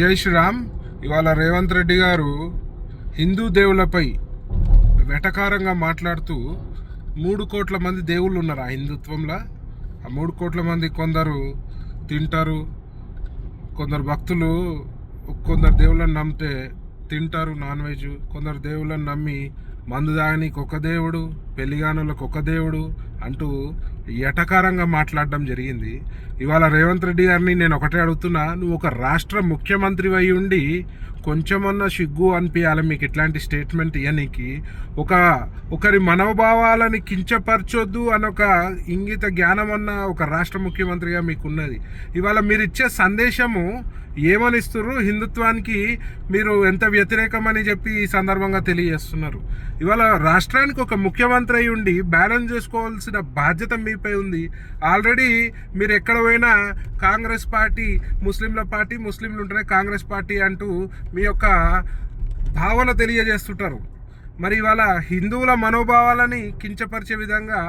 జై శ్రీరామ్. ఇవాళ రేవంత్ రెడ్డి గారు హిందూ దేవులపై వెటకారంగా మాట్లాడుతూ 3 కోట్ల మంది దేవుళ్ళు ఉన్నారు ఆ హిందుత్వంలో. ఆ 3 కోట్ల మంది కొందరు తింటారు, కొందరు భక్తులు కొందరు దేవుళ్ళని నమ్మితే తింటారు నాన్ వెజ్, కొందరు దేవుళ్ళని నమ్మి మందు తాగనీకి ఒక దేవుడు, పెళ్లిగానులకు ఒక దేవుడు అంటూ ఎటకారంగా మాట్లాడడం జరిగింది. ఇవాళ రేవంత్ రెడ్డి గారిని నేను ఒకటే అడుగుతున్నా, నువ్వు ఒక రాష్ట్ర ముఖ్యమంత్రి అయి ఉండి కొంచెమన్నా సిగ్గు అనిపించాలి మీకు ఇట్లాంటి స్టేట్మెంట్ ఇవ్వనీకి. ఒకరి మనోభావాలని కించపరచొద్దు అని ఒక ఇంగిత జ్ఞానం అన్న ఒక రాష్ట్ర ముఖ్యమంత్రిగా మీకు ఉన్నది. ఇవాళ మీరు ఇచ్చే సందేశము ఏమనిస్తున్నారు, హిందుత్వానికి మీరు ఎంత వ్యతిరేకమని చెప్పి ఈ సందర్భంగా తెలియజేస్తున్నారు. ఇవాళ రాష్ట్రానికి ఒక ముఖ్యమంత్రి అయి ఉండి బ్యాలెన్స్ చేసుకోవాల్సిన బాధ్యత మీపై ఉంది. ఆల్రెడీ మీరు ఎక్కడ పోయినా కాంగ్రెస్ పార్టీ, ముస్లింలు ఉంటేనే కాంగ్రెస్ పార్టీ అంటూ మీ యొక్క భావన తెలియజేస్తుంటారు. మరి ఇవాళ హిందువుల మనోభావాలని కించపరిచే విధంగా,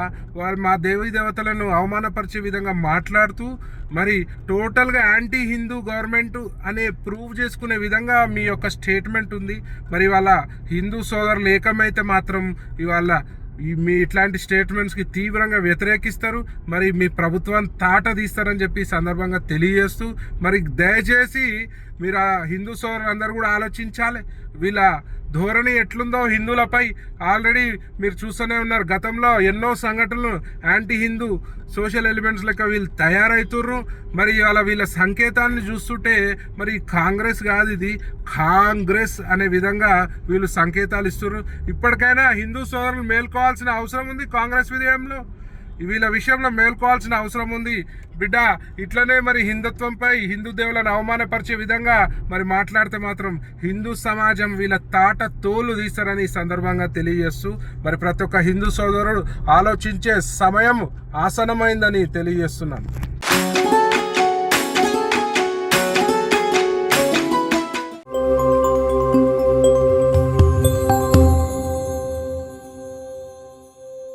మా దేవీ దేవతలను అవమానపరిచే విధంగా మాట్లాడుతూ మరి టోటల్గా యాంటీ హిందూ గవర్నమెంట్ అనే ప్రూవ్ చేసుకునే విధంగా మీ యొక్క స్టేట్మెంట్ ఉంది. మరి ఇవాళ హిందూ సోదరులు ఏకమైతే మాత్రం ఇవాళ మీ ఇట్లాంటి స్టేట్మెంట్స్కి తీవ్రంగా వ్యతిరేకిస్తారు. మరి మీ ప్రభుత్వాన్ని తాట తీస్తారని చెప్పి సందర్భంగా తెలియజేస్తూ, మరి దయచేసి మీరు ఆ హిందూ సోదరులందరూ కూడా ఆలోచించాలి. వీళ్ళ ధోరణి ఎట్లుందో హిందువులపై ఆల్రెడీ మీరు చూస్తూనే ఉన్నారు. గతంలో ఎన్నో సంఘటనలు యాంటీ హిందూ సోషల్ ఎలిమెంట్స్ లెక్క వీళ్ళు తయారవుతుర్రు. మరి ఇవాళ వీళ్ళ సంకేతాన్ని చూస్తుంటే మరి కాంగ్రెస్ కాదు, ఇది కాంగ్రెస్ అనే విధంగా వీళ్ళు సంకేతాలు ఇస్తున్నారు. ఇప్పటికైనా హిందూ సోదరులు మేల్కోవాల్సిన అవసరం ఉంది. కాంగ్రెస్ విజయంలో వీళ్ళ విషయంలో మేల్కోవాల్సిన అవసరం ఉంది. బిడ్డ ఇట్లనే మరి హిందుత్వంపై, హిందూ దేవులను అవమానపరిచే విధంగా మరి మాట్లాడితే మాత్రం హిందూ సమాజం వీళ్ళ తాట తోలు తీస్తారని ఈ సందర్భంగా తెలియజేస్తూ, మరి ప్రతి ఒక్క హిందూ సోదరుడు ఆలోచించే సమయం ఆసనమైందని తెలియజేస్తున్నాను.